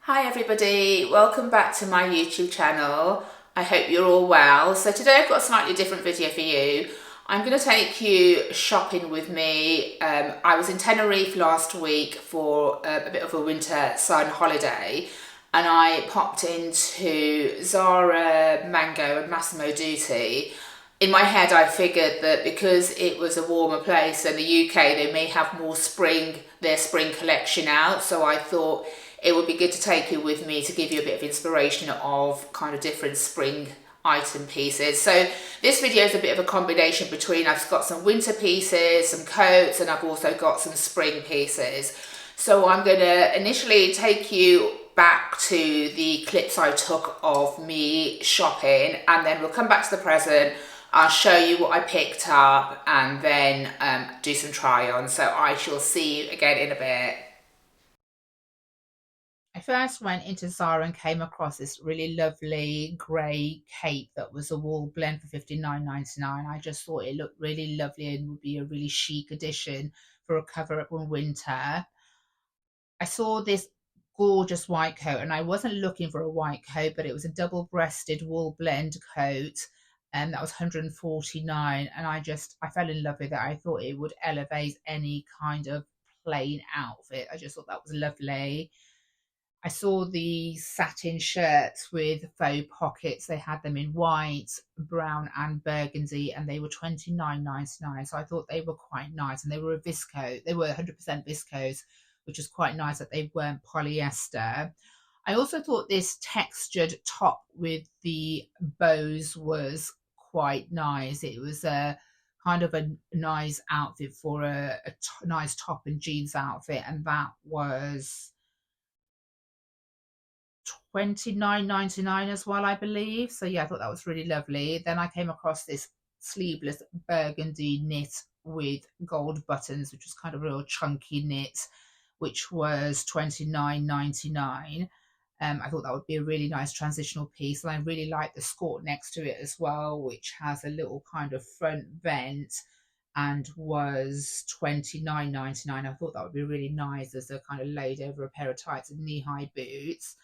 Hi everybody, welcome back to my YouTube channel. I hope you're all well. So today I've got a slightly different video for you. I'm going to take you shopping with me. I was in Tenerife last week for a bit of a winter sun holiday, and I popped into Zara, Mango and Massimo Dutti. In my head I figured that because it was a warmer place than the UK, they may have more their spring collection out, so I thought it would be good to take you with me to give you a bit of inspiration of kind of different spring item pieces. So this video is a bit of a combination between, I've got some winter pieces, some coats, and I've also got some spring pieces. So I'm going to initially take you back to the clips I took of me shopping, and then we'll come back to the present. I'll show you what I picked up and then do some try on. So I shall see you again in a bit. I first went into Zara and came across this really lovely grey cape that was a wool blend for £59.99. I just thought it looked really lovely and would be a really chic addition for a cover up in winter. I saw this gorgeous white coat, and I wasn't looking for a white coat, but it was a double-breasted wool blend coat, and that was 149, and I fell in love with it. I thought it would elevate any kind of plain outfit. I just thought that was lovely. I saw the satin shirts with faux pockets. They had them in white, brown, and burgundy, and they were £29.99. So I thought they were quite nice, and they were a viscose. They were 100% viscose, which was quite nice that they weren't polyester. I also thought this textured top with the bows was quite nice. It was a kind of a nice outfit for a nice top and jeans outfit, and that was £29.99 as well, I believe. So yeah, I thought that was really lovely. Then I came across this sleeveless burgundy knit with gold buttons, which was kind of a real chunky knit, which was £29.99. I thought that would be a really nice transitional piece, and I really like the Skort next to it as well, which has a little kind of front vent and was £29.99. I thought that would be really nice as a kind of laid over a pair of tights and knee-high boots.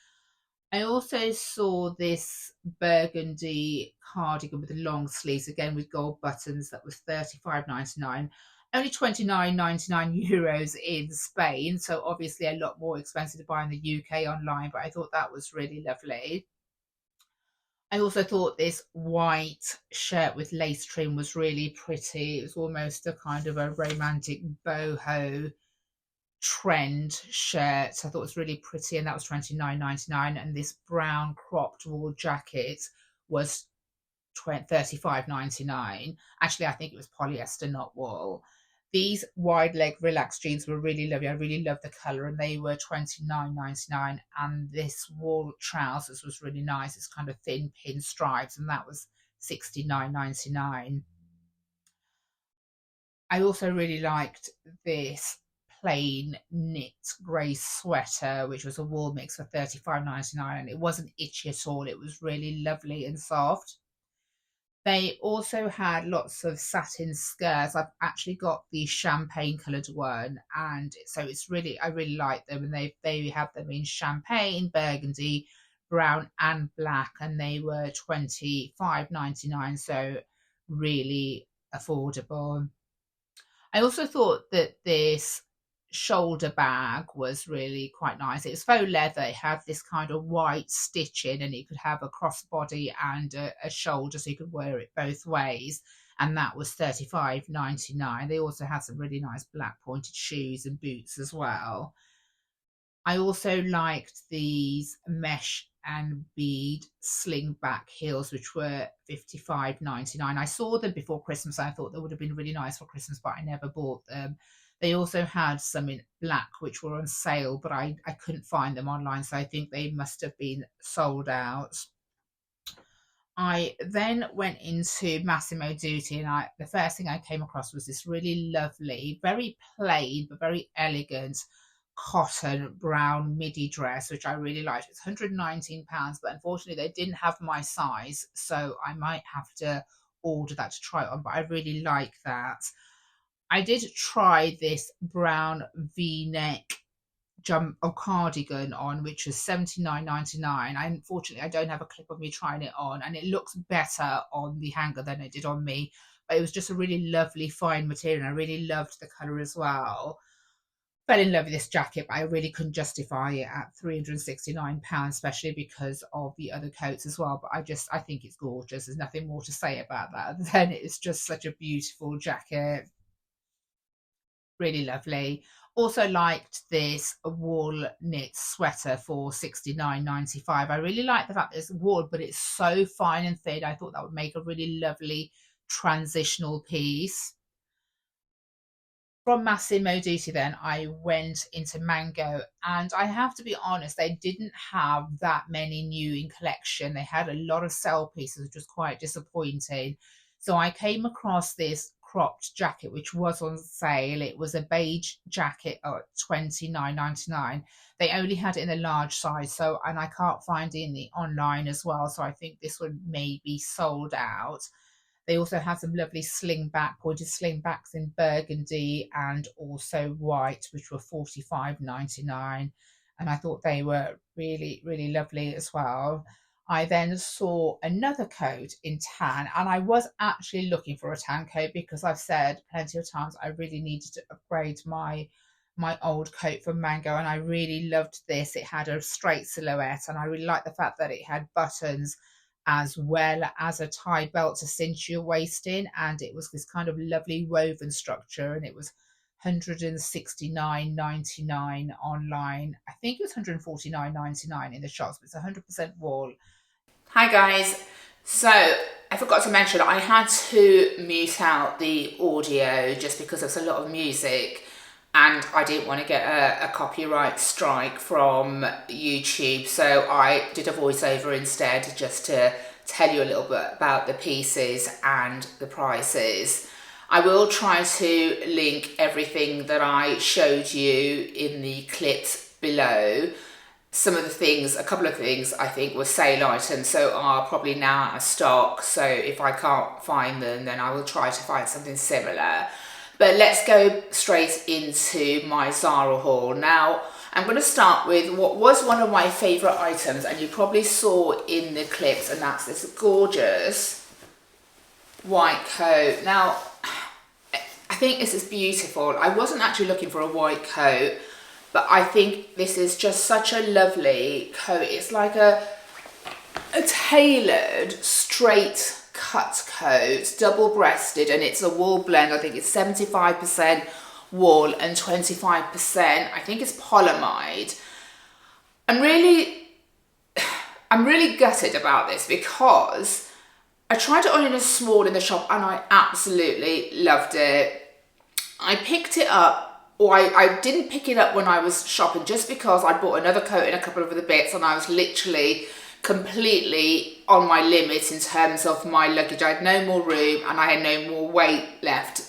I also saw this burgundy cardigan with the long sleeves, again with gold buttons, that was €35.99. Only €29.99 in Spain, so obviously a lot more expensive to buy in the UK online, but I thought that was really lovely. I also thought this white shirt with lace trim was really pretty. It was almost a kind of a romantic boho trend shirt. I thought it was really pretty, and that was £29.99. And this brown cropped wool jacket was £35.99. Actually, I think it was polyester, not wool. These wide leg relaxed jeans were really lovely. I really loved the colour, and they were £29.99. And this wool trousers was really nice. It's kind of thin pin stripes, and that was £69.99. I also really liked this plain knit grey sweater, which was a wool mix for £35.99, and it wasn't itchy at all. It was really lovely and soft. They also had lots of satin skirts. I've actually got the champagne coloured one, and so I really like them. And they have them in champagne, burgundy, brown, and black, and they were £25.99, so really affordable. I also thought that this shoulder bag was really quite nice. It was faux leather. It had this kind of white stitching, and it could have a crossbody and a shoulder, so you could wear it both ways. And that was £35.99. They also had some really nice black pointed shoes and boots as well. I also liked these mesh and bead sling back heels, which were £55.99. I saw them before Christmas. I thought they would have been really nice for Christmas, but I never bought them. They also had some in black, which were on sale, but I couldn't find them online, so I think they must have been sold out. I then went into Massimo Dutti, and the first thing I came across was this really lovely, very plain but very elegant cotton brown midi dress, which I really liked. It's £119, but unfortunately they didn't have my size, so I might have to order that to try it on, but I really like that. I did try this brown v-neck cardigan on, which was £79.99. Unfortunately, I don't have a clip of me trying it on, and it looks better on the hanger than it did on me. But it was just a really lovely, fine material, and I really loved the colour as well. Fell in love with this jacket, but I really couldn't justify it at £369, especially because of the other coats as well. But I think it's gorgeous. There's nothing more to say about that other than it's just such a beautiful jacket. Really lovely. Also liked this wool knit sweater for £69.95. I really like the fact that it's wool, but it's so fine and thin. I thought that would make a really lovely transitional piece. From Massimo Dutti, then I went into Mango, and I have to be honest, they didn't have that many new in collection. They had a lot of sale pieces, which was quite disappointing. So I came across this cropped jacket, which was on sale. It was a beige jacket at £29.99. They only had it in a large size, and I can't find it in the online as well. So I think this one may be sold out. They also had some lovely pointed slingbacks in burgundy and also white, which were £45.99. And I thought they were really, really lovely as well. I then saw another coat in tan, and I was actually looking for a tan coat because I've said plenty of times I really needed to upgrade my old coat from Mango, and I really loved this. It had a straight silhouette, and I really liked the fact that it had buttons as well as a tie belt to cinch your waist in, and it was this kind of lovely woven structure, and it was £169.99 online. I think it was £149.99 in the shops, but it's 100% wool. Hi guys, so I forgot to mention I had to mute out the audio just because there's a lot of music and I didn't want to get a copyright strike from YouTube, so I did a voiceover instead just to tell you a little bit about the pieces and the prices. I will try to link everything that I showed you in the clips below. Some of the things, a couple of things I think were sale items, so are probably now out of stock, so if I can't find them then I will try to find something similar. But let's go straight into my Zara haul. Now, I'm going to start with what was one of my favourite items, and you probably saw in the clips, and that's this gorgeous white coat. Now, I think this is beautiful. I wasn't actually looking for a white coat, but I think this is just such a lovely coat. It's like a tailored, straight cut coat, double-breasted, and it's a wool blend. I think it's 75% wool and 25%, I think it's polyamide. I'm really gutted about this because I tried it on in a small in the shop and I absolutely loved it. I picked it up, or I didn't pick it up when I was shopping just because I bought another coat and a couple of other bits and I was literally completely on my limit in terms of my luggage. I had no more room and I had no more weight left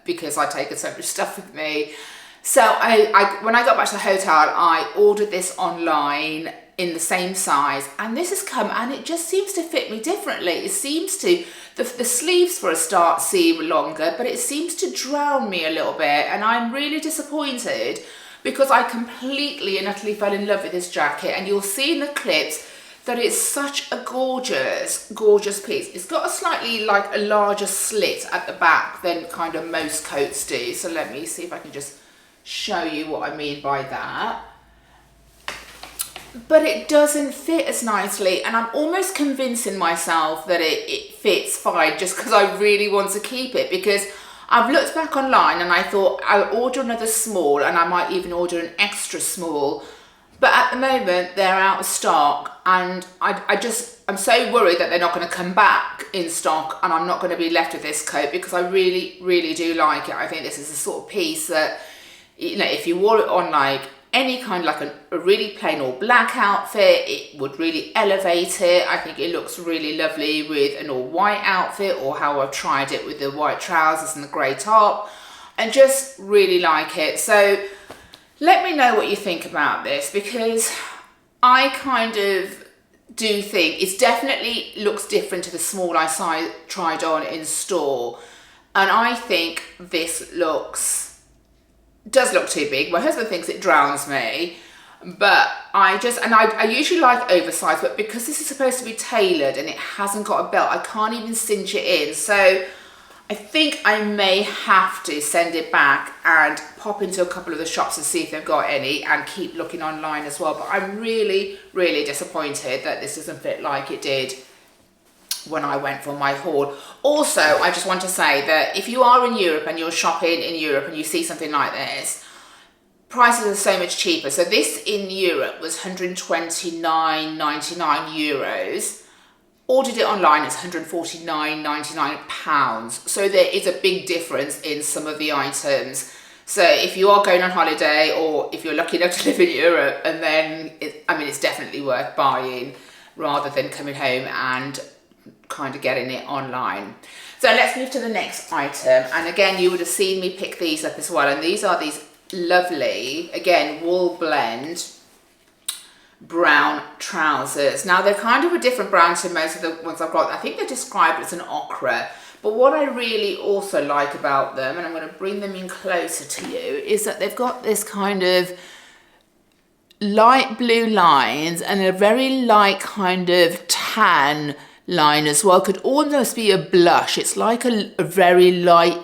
because I'd taken so much stuff with me. So when I got back to the hotel, I ordered this online in the same size, and this has come and it just seems to fit me differently. It seems to, the sleeves for a start seem longer, but it seems to drown me a little bit, and I'm really disappointed because I completely and utterly fell in love with this jacket, and you'll see in the clips that it's such a gorgeous, gorgeous piece. It's got a slightly like a larger slit at the back than kind of most coats do. So let me see if I can just show you what I mean by that. But it doesn't fit as nicely, and I'm almost convincing myself that it fits fine just because I really want to keep it, because I've looked back online and I thought I'll order another small and I might even order an extra small. But at the moment, they're out of stock, and I'm so worried that they're not going to come back in stock and I'm not going to be left with this coat, because I really, really do like it. I think this is the sort of piece that, you know, if you wore it on like any kind of like a really plain all black outfit, it would really elevate it. I think it looks really lovely with an all white outfit, or how I've tried it with the white trousers and the grey top, and just really like it. So let me know what you think about this, because I kind of do think it definitely looks different to the small I tried on in store. And I think this looks does look too big. My husband thinks it drowns me. But I usually like oversized, but because this is supposed to be tailored and it hasn't got a belt, I can't even cinch it in. So I think I may have to send it back and pop into a couple of the shops and see if they've got any, and keep looking online as well. But I'm really, really disappointed that this doesn't fit like it did when I went for my haul. Also, I just want to say that if you are in Europe and you're shopping in Europe and you see something like this, prices are so much cheaper. So this in Europe was 129.99 euros. Ordered it online, it's 149.99 pounds. So there is a big difference in some of the items. So if you are going on holiday, or if you're lucky enough to live in Europe, and then it's definitely worth buying rather than coming home and kind of getting it online. So let's move to the next item. And again, you would have seen me pick these up as well. And these are these lovely, again, wool blend brown trousers. Now they're kind of a different brown to most of the ones I've got. I think they're described as an ochre, but what I really also like about them, and I'm going to bring them in closer to you, is that they've got this kind of light blue lines and a very light kind of tan line as well. Could almost be a blush. It's like a very light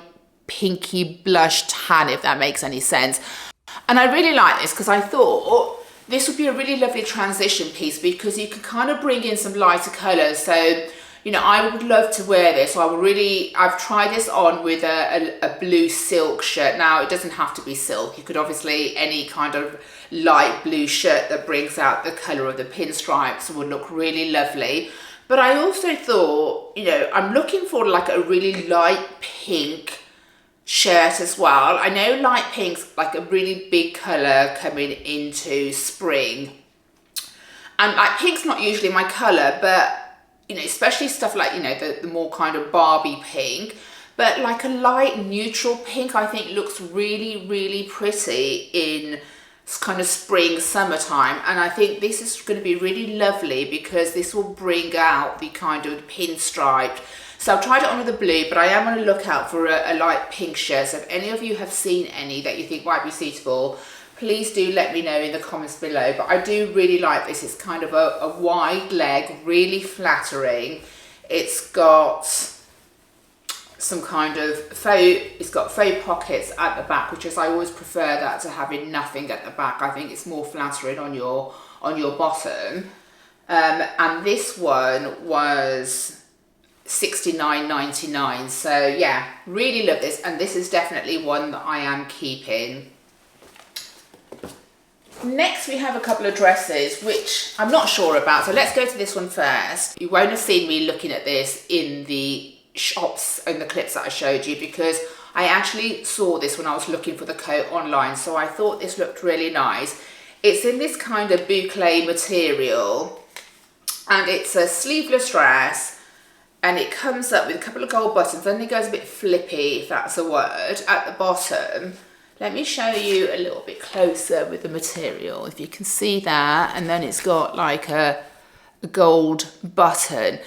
pinky blush tan, if that makes any sense. And I really like this because I thought this would be a really lovely transition piece, because you can kind of bring in some lighter colours. So, I would love to wear this. So I've tried this on with a blue silk shirt. Now, it doesn't have to be silk. You could obviously, any kind of light blue shirt that brings out the colour of the pinstripes would look really lovely. But I also thought, I'm looking for like a really light pink shirt as well. I know light pink's like a really big colour coming into spring, and like pink's not usually my colour, but especially stuff like the more kind of Barbie pink, but like a light neutral pink I think looks really, really pretty in kind of spring, summertime. And I think this is going to be really lovely because this will bring out the kind of pinstriped. So I've tried it on with the blue, but I am on the lookout for a light pink shirt. So if any of you have seen any that you think might be suitable, please do let me know in the comments below. But I do really like this. It's kind of a wide leg, really flattering. It's got some kind of it's got faux pockets at the back, which is, I always prefer that to having nothing at the back. I think it's more flattering on your bottom. And this one was $69.99. So yeah, really love this, and this is definitely one that I am keeping. Next we have a couple of dresses which I'm not sure about, so let's go to this one first. You won't have seen me looking at this in the shops and the clips that I showed you, because I actually saw this when I was looking for the coat online, so I thought this looked really nice. It's in this kind of boucle material, and it's a sleeveless dress, and it comes up with a couple of gold buttons, then it goes a bit flippy, if that's a word, at the bottom. Let me show you a little bit closer with the material, if you can see that, and then it's got like a gold button.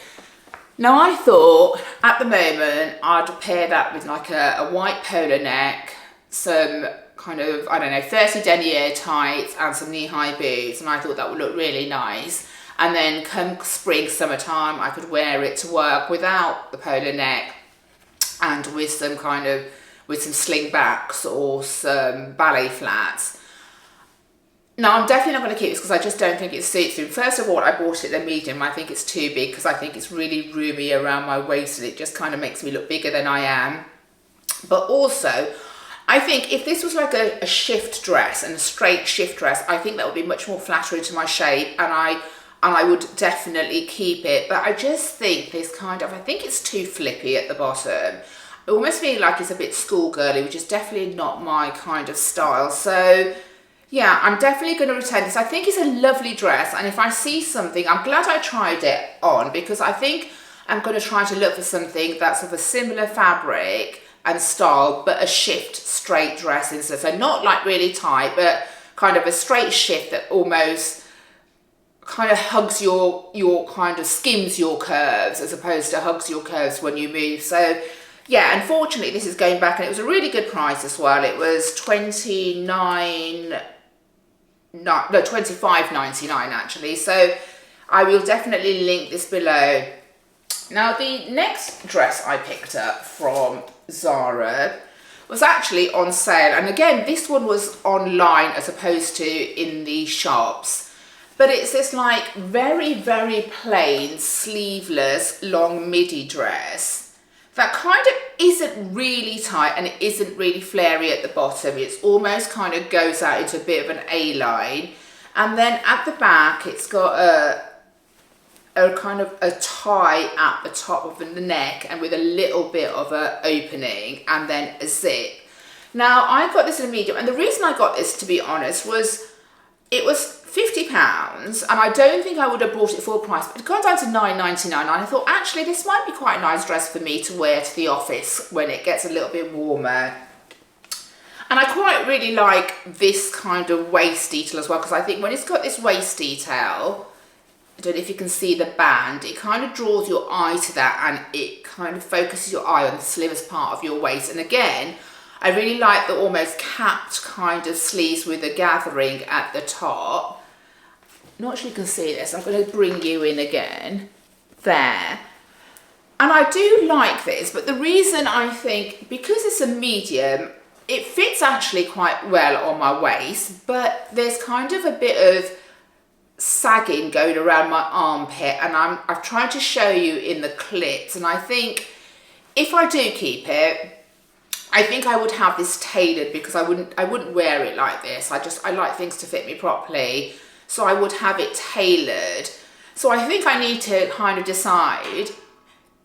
Now I thought at the moment I'd pair that with like a white polo neck, some kind of, I don't know, 30 denier tights and some knee-high boots, and I thought that would look really nice. And then come spring, summertime, I could wear it to work without the polo neck and with some kind of, with some slingbacks or some ballet flats. Now, I'm definitely not going to keep this because I just don't think it suits me. First of all, I bought it in a medium. I think it's too big because I think it's really roomy around my waist, and it just kind of makes me look bigger than I am. But also, I think if this was like a shift dress and a straight shift dress, I think that would be much more flattering to my shape, and I would definitely keep it. But I just think this kind of, I think it's too flippy at the bottom. I almost feel like it's a bit schoolgirly, which is definitely not my kind of style. So yeah, I'm definitely going to return this. I think it's a lovely dress, and if I see something, I'm glad I tried it on, because I think I'm going to try to look for something that's of a similar fabric and style, but a shift straight dress instead. So not like really tight, but kind of a straight shift that almost kind of hugs your kind of skims your curves, as opposed to hugs your curves when you move. So yeah, unfortunately this is going back, and it was a really good price as well. It was $25.99 actually. So I will definitely link this below. Now the next dress I picked up from Zara was actually on sale, and again this one was online as opposed to in the shops, but it's this like very plain sleeveless long midi dress that kind of isn't really tight and it isn't really flary at the bottom. It's almost kind of goes out into a bit of an A-line, and then at the back it's got a kind of a tie at the top of the neck and with a little bit of a opening, and then a zip. Now I got this in a medium, and the reason I got this, to be honest, was it was £50, and I don't think I would have bought it full price, but it got down to £9.99, and I thought actually this might be quite a nice dress for me to wear to the office when it gets a little bit warmer. And I quite really like this kind of waist detail as well, because I think when it's got this waist detail, I don't know if you can see the band, it kind of draws your eye to that, and it kind of focuses your eye on the slimmest part of your waist. And again, I really like the almost capped kind of sleeves with a gathering at the top. Not sure you can see this, I'm going to bring you in again, there. And I do like this, but the reason I think, because it's a medium, it fits actually quite well on my waist, but there's kind of a bit of sagging going around my armpit, and I've tried to show you in the clips, and I think if I do keep it, I think I would have this tailored, because I wouldn't wear it like this. I like things to fit me properly, so I would have it tailored. So I think I need to kind of decide,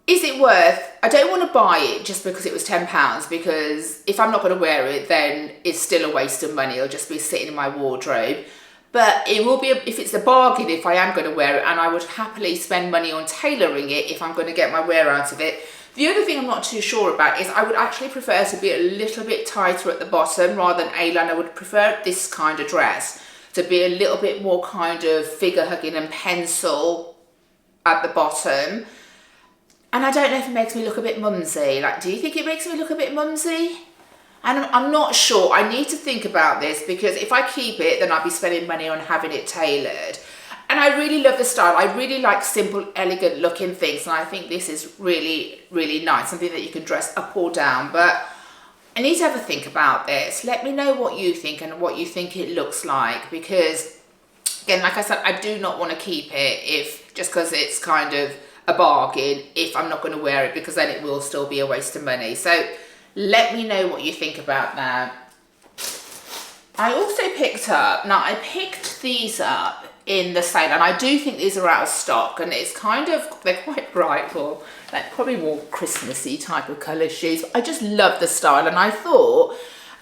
is it worth, I don't want to buy it just because it was £10, because if I'm not going to wear it, then it's still a waste of money. It'll just be sitting in my wardrobe. But it will be, if it's a bargain, if I am going to wear it, and I would happily spend money on tailoring it if I'm going to get my wear out of it. The other thing I'm not too sure about is I would actually prefer to be a little bit tighter at the bottom rather than A-line. I would prefer this kind of dress to be a little bit more kind of figure hugging and pencil at the bottom. And I don't know if it makes me look a bit mumsy. Like, do you think it makes me look a bit mumsy? And I'm not sure. I need to think about this, because if I keep it, then I'll be spending money on having it tailored. And I really love the style. I really like simple, elegant looking things, and I think this is really nice, something that you can dress up or down. But I need to have a think about this. Let me know what you think and what you think it looks like, because again, like I said, I do not want to keep it if just because it's kind of a bargain, if I'm not going to wear it, because then it will still be a waste of money. So let me know what you think about that. I also picked up, now I picked these up in the sale, and I do think these are out of stock, and it's kind of, they're quite bright, for like probably more Christmassy type of colour shoes. I just love the style, and I thought,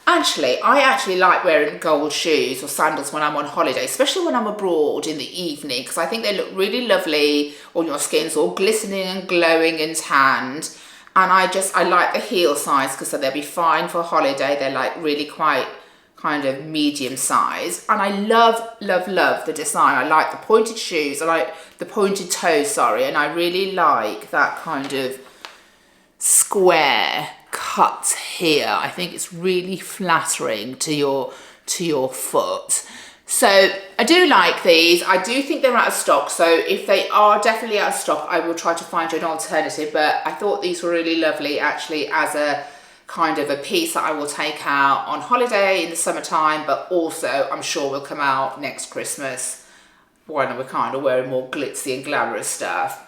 actually, I actually like wearing gold shoes or sandals when I'm on holiday, especially when I'm abroad in the evening, because I think they look really lovely on your skins, all glistening and glowing and tanned. And I like the heel size, because they'll be fine for holiday. They're like really quite kind of medium size. And I love the design. I like the pointed shoes. I like the pointed toes, sorry. And I really like that kind of square cut here. I think it's really flattering to your foot. So I do like these. I do think they're out of stock. So if they are definitely out of stock, I will try to find you an alternative. But I thought these were really lovely, actually, as a kind of a piece that I will take out on holiday in the summertime, but also I'm sure will come out next Christmas when we're kind of wearing more glitzy and glamorous stuff.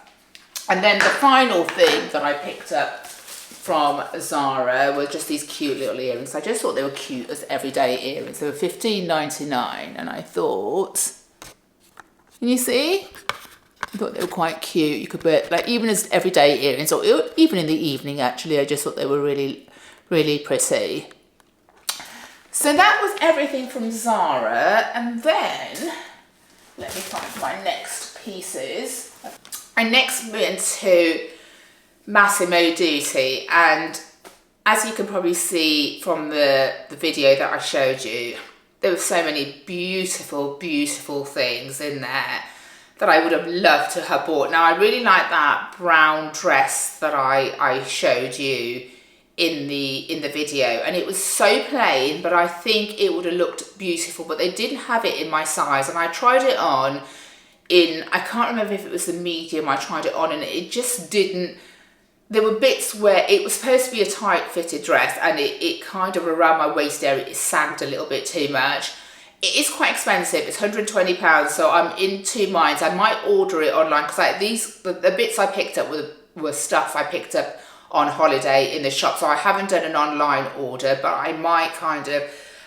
And then the final thing that I picked up from Zara were just these cute little earrings. I just thought they were cute as everyday earrings. They were $15.99, and I thought, can you see? I thought they were quite cute. You could wear like even as everyday earrings, or even in the evening. Actually, I just thought they were really pretty. So that was everything from Zara, and then let me find my next pieces. I next went to Massimo Dutti, and as you can probably see from the video that I showed you, there were so many beautiful things in there that I would have loved to have bought. Now I really like that brown dress that I showed you in the video, and it was so plain, but I think it would have looked beautiful, but they didn't have it in my size, and I tried it on in, I can't remember if it was the medium I tried it on, and it just didn't, there were bits where it was supposed to be a tight fitted dress, and it kind of around my waist area, it sagged a little bit too much. It is quite expensive, it's £120, so I'm in two minds. I might order it online, because like the bits I picked up were stuff I picked up on holiday in the shop, so I haven't done an online order, but I might kind of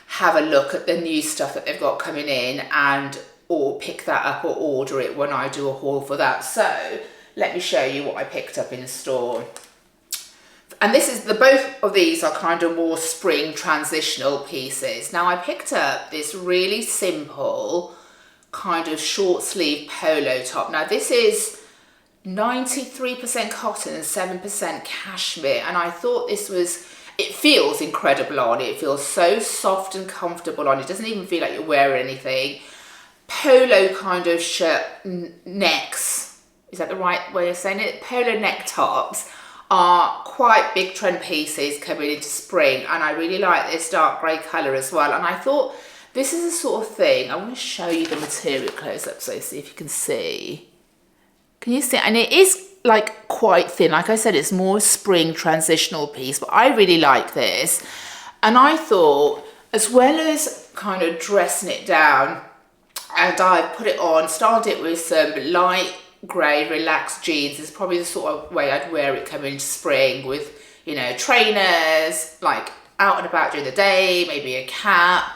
have a look at the new stuff that they've got coming in, and or pick that up or order it when I do a haul for that. So let me show you what I picked up in store. And this is both of these are kind of more spring transitional pieces. Now I picked up this really simple kind of short sleeve polo top. Now this is 93% cotton and 7% cashmere, and I thought this was, it feels incredible on. It feels so soft and comfortable on. It doesn't even feel like you're wearing anything. Polo kind of shirt necks, is that the right way of saying it? Polo neck tops are quite big trend pieces coming into spring, and I really like this dark grey colour as well. And I thought this is the sort of thing, I want to show you the material close up so see if you can see. Can you see? And it is like quite thin. Like I said, it's more spring transitional piece, but I really like this. And I thought, as well as kind of dressing it down, and I put it on, started it with some light grey relaxed jeans. It's probably the sort of way I'd wear it coming into spring, with, you know, trainers, like out and about during the day, maybe a cap.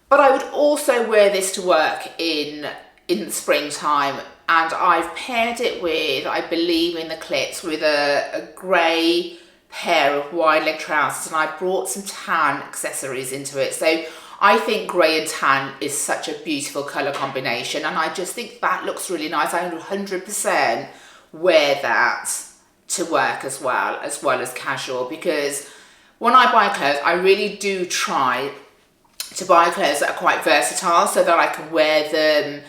But I would also wear this to work in the springtime, and I've paired it with, I believe in the clips, with a grey pair of wide leg trousers, and I brought some tan accessories into it. So I think grey and tan is such a beautiful colour combination, and I just think that looks really nice. I would 100% wear that to work as well as casual, because when I buy clothes, I really do try to buy clothes that are quite versatile, so that I can wear them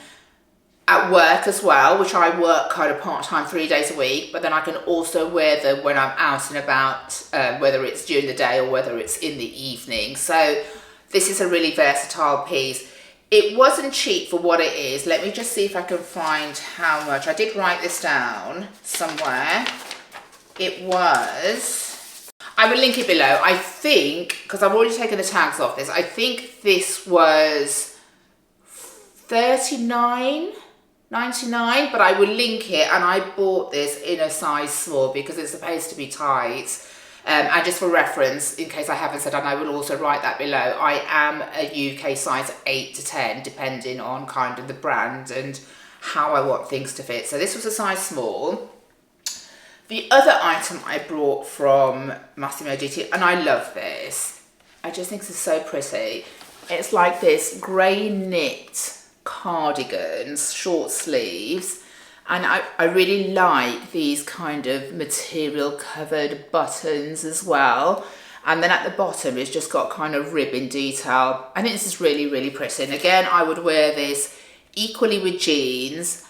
at work as well, which I work kind of part-time 3 days a week, but then I can also wear them when I'm out and about, whether it's during the day or whether it's in the evening. So this is a really versatile piece. It wasn't cheap for what it is. Let me just see if I can find how much. I did write this down somewhere. It was, I will link it below. I think, because I've already taken the tags off this, I think this was $39.99, but I will link it, and I bought this in a size small because it's supposed to be tight. And just for reference, in case I haven't said, and I will also write that below, I am a UK size 8 to 10, depending on kind of the brand and how I want things to fit. So this was a size small. The other item I brought from Massimo Dutti, and I love this, I just think this is so pretty. It's like this grey knit cardigans, short sleeves. And I really like these kind of material covered buttons as well. And then at the bottom, it's just got kind of ribbon detail. I think this is really, really pretty. And again, I would wear this equally with jeans.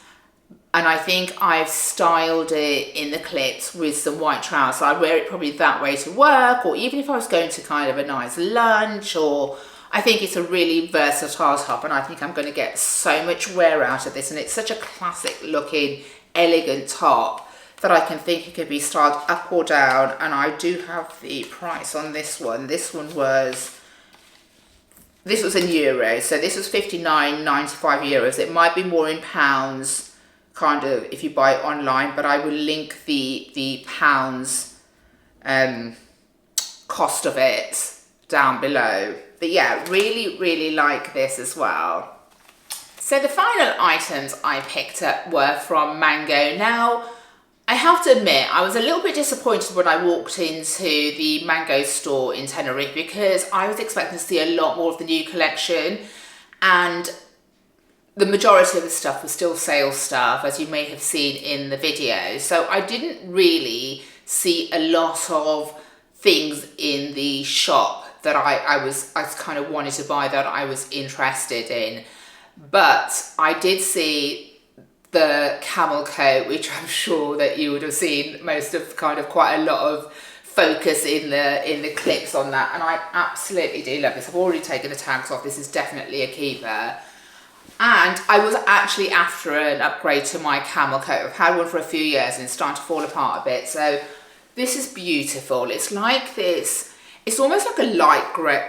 And I think I've styled it in the clips with some white trousers. So I'd wear it probably that way to work, or even if I was going to kind of a nice lunch, or I think it's a really versatile top, and I think I'm going to get so much wear out of this. And it's such a classic looking, elegant top that I can think it could be styled up or down. And I do have the price on this one. This was in euros, so this was €59.95. It might be more in pounds, kind of, if you buy it online, but I will link the pounds cost of it down below. But yeah, really, really like this as well. So the final items I picked up were from Mango. Now, I have to admit, I was a little bit disappointed when I walked into the Mango store in Tenerife, because I was expecting to see a lot more of the new collection, and the majority of the stuff was still sales stuff, as you may have seen in the video. So I didn't really see a lot of things in the shop that I kind of wanted to buy, that I was interested in. But I did see the camel coat, which I'm sure that you would have seen most of, kind of quite a lot of focus in the clips on that, and I absolutely do love this. I've already taken the tags off. This is definitely a keeper. And I was actually after an upgrade to my camel coat. I've had one for a few years and it's starting to fall apart a bit. So this is beautiful. It's like this, it's almost like a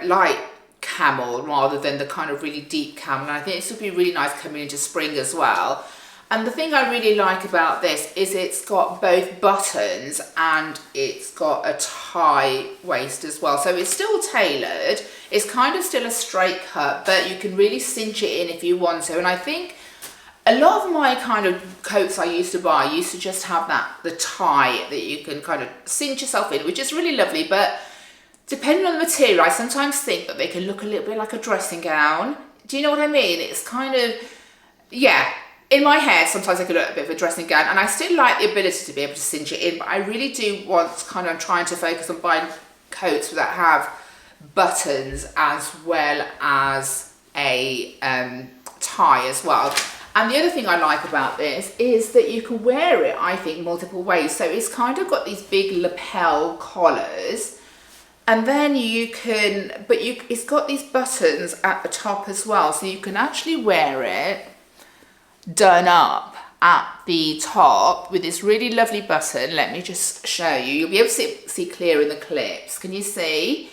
light camel rather than the kind of really deep camel. And I think this would be really nice coming into spring as well. And the thing I really like about this is it's got both buttons and it's got a tie waist as well. So it's still tailored. It's kind of still a straight cut, but you can really cinch it in if you want to. And I think a lot of my kind of coats I used to buy used to just have the tie that you can kind of cinch yourself in, which is really lovely. But depending on the material, I sometimes think that they can look a little bit like a dressing gown. Do you know what I mean? It's kind of, yeah. In my head, sometimes I could look a bit of a dressing gown, and I still like the ability to be able to cinch it in, but I really do want kind of trying to focus on buying coats that have buttons as well as a tie as well. And the other thing I like about this is that you can wear it, I think, multiple ways. So it's kind of got these big lapel collars, and then you can, it's got these buttons at the top as well, so you can actually wear it done up at the top with this really lovely button. Let me just show you. You'll be able to see clear in the clips. Can you see?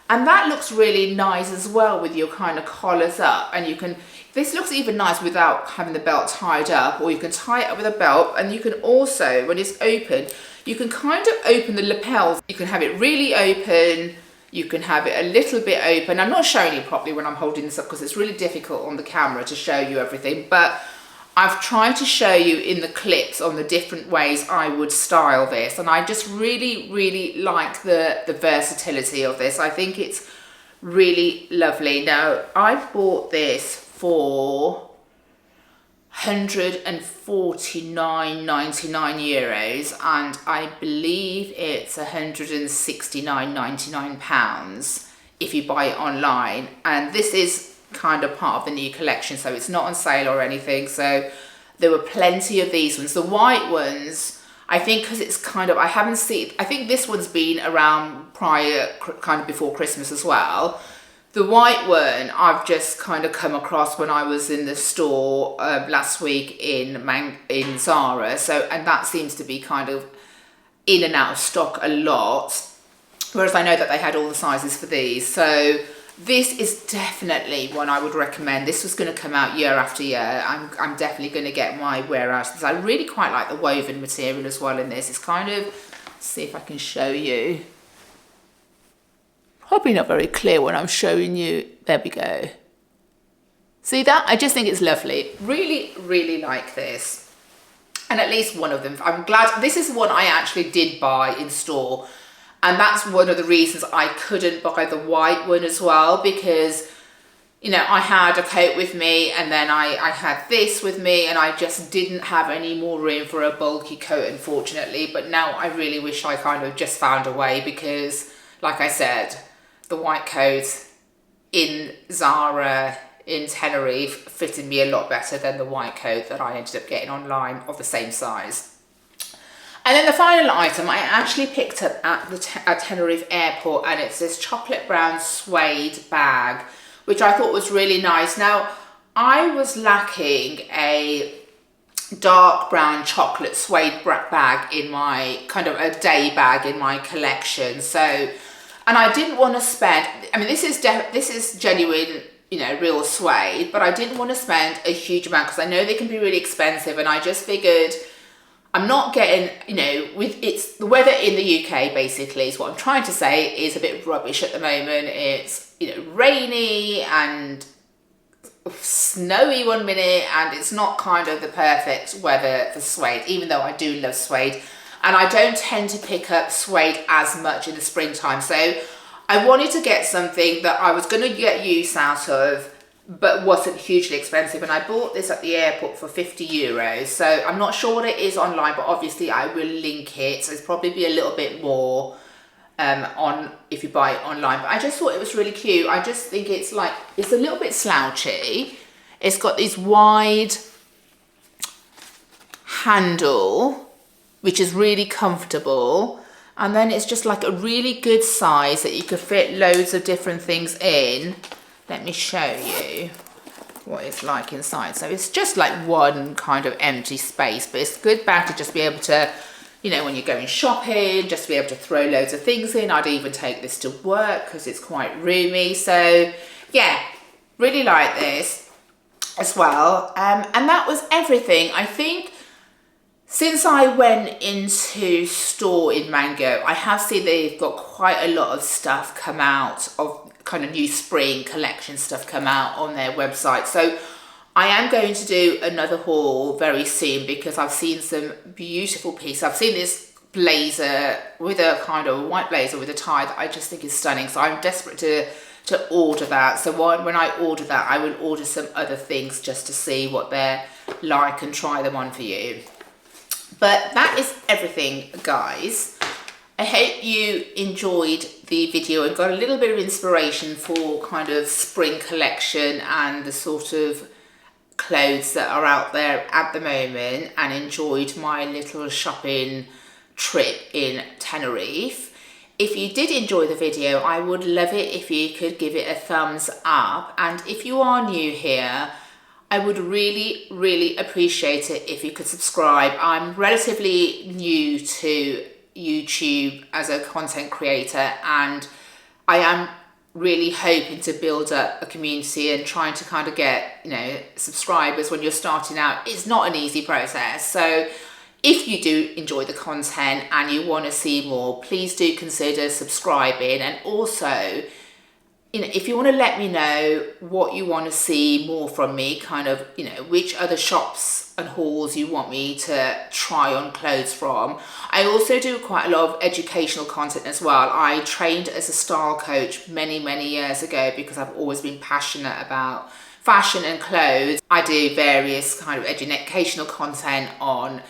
And that looks really nice as well with your kind of collars up. And you can, this looks even nice without having the belt tied up, or you can tie it up with a belt. And you can also, when it's open, you can kind of open the lapels. You can have it really open. You can have it a little bit open. I'm not showing you properly when I'm holding this up because it's really difficult on the camera to show you everything, but I've tried to show you in the clips on the different ways I would style this, and I just really, really like the versatility of this. I think it's really lovely. Now, I bought this for €149.99, and I believe it's £169.99 if you buy it online. And this is kind of part of the new collection, so it's not on sale or anything. So there were plenty of these ones. The white ones, I think, because it's kind of, I haven't seen, I think this one's been around prior, kind of before Christmas as well. The white one I've just kind of come across when I was in the store last week in Zara. So, and that seems to be kind of in and out of stock a lot, whereas I know that they had all the sizes for these. So this is definitely one I would recommend. This was going to come out year after year. I'm definitely going to get my wear out of this. I really quite like the woven material as well in this. It's kind of, let's see if I can show you. Probably not very clear when I'm showing you. There we go. See that? I just think it's lovely. Really, really like this. And at least one of them. I'm glad. This is one I actually did buy in store. And that's one of the reasons I couldn't buy the white one as well, because, you know, I had a coat with me and then I had this with me, and I just didn't have any more room for a bulky coat, unfortunately. But now I really wish I kind of just found a way, because, like I said, the white coat in Zara in Tenerife fitted me a lot better than the white coat that I ended up getting online of the same size. And then the final item I actually picked up at Tenerife airport, and it's this chocolate brown suede bag, which I thought was really nice. Now, I was lacking a dark brown chocolate suede bag in my, kind of a day bag in my collection. So, and I didn't want to spend, I mean, this is genuine, you know, real suede, but I didn't want to spend a huge amount because I know they can be really expensive, and I just figured, I'm not getting, you know, it's the weather in the UK basically is what I'm trying to say is a bit rubbish at the moment. It's, you know, rainy and snowy one minute, and it's not kind of the perfect weather for suede, even though I do love suede. And I don't tend to pick up suede as much in the springtime. So I wanted to get something that I was going to get use out of, but wasn't hugely expensive. And I bought this at the airport for €50. So I'm not sure what it is online, but obviously I will link it. So it's probably be a little bit more on if you buy it online. But I just thought it was really cute. I just think it's like, it's a little bit slouchy. It's got this wide handle, which is really comfortable. And then it's just like a really good size that you could fit loads of different things in. Let me show you what it's like inside. So it's just like one kind of empty space, but it's a good bag to just be able to, you know, when you're going shopping, just to be able to throw loads of things in. I'd even take this to work because it's quite roomy. So yeah, really like this as well. And that was everything. I think since I went into store in Mango, I have seen they've got quite a lot of stuff come out, of kind of new spring collection stuff come out on their website. So I am going to do another haul very soon because I've seen some beautiful pieces. I've seen this blazer with a kind of white blazer with a tie that I just think is stunning. So I'm desperate to order that. So when I order that, I will order some other things just to see what they're like and try them on for you. But that is everything, guys. I hope you enjoyed the video and got a little bit of inspiration for kind of spring collection and the sort of clothes that are out there at the moment, and enjoyed my little shopping trip in Tenerife. If you did enjoy the video, I would love it if you could give it a thumbs up. And if you are new here, I would really appreciate it if you could subscribe. I'm relatively new to YouTube as a content creator, and I am really hoping to build up a community and trying to kind of get, you know, subscribers when you're starting out. It's not an easy process. So if you do enjoy the content and you want to see more, please do consider subscribing. And also, you know, if you want to let me know what you want to see more from me, kind of, you know, which other shops and hauls you want me to try on clothes from. I also do quite a lot of educational content as well. I trained as a style coach many years ago because I've always been passionate about fashion and clothes. I do various kind of educational content on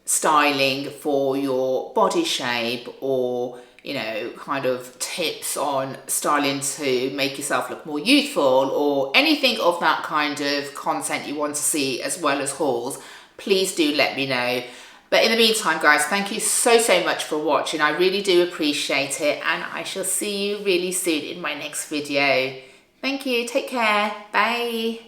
styling for your body shape, or, you know, kind of tips on styling to make yourself look more youthful, or anything of that kind of content you want to see, as well as hauls. Please do let me know. But in the meantime, guys, thank you so much for watching. I really do appreciate it, and I shall see you really soon in my next video. Thank you. Take care. Bye.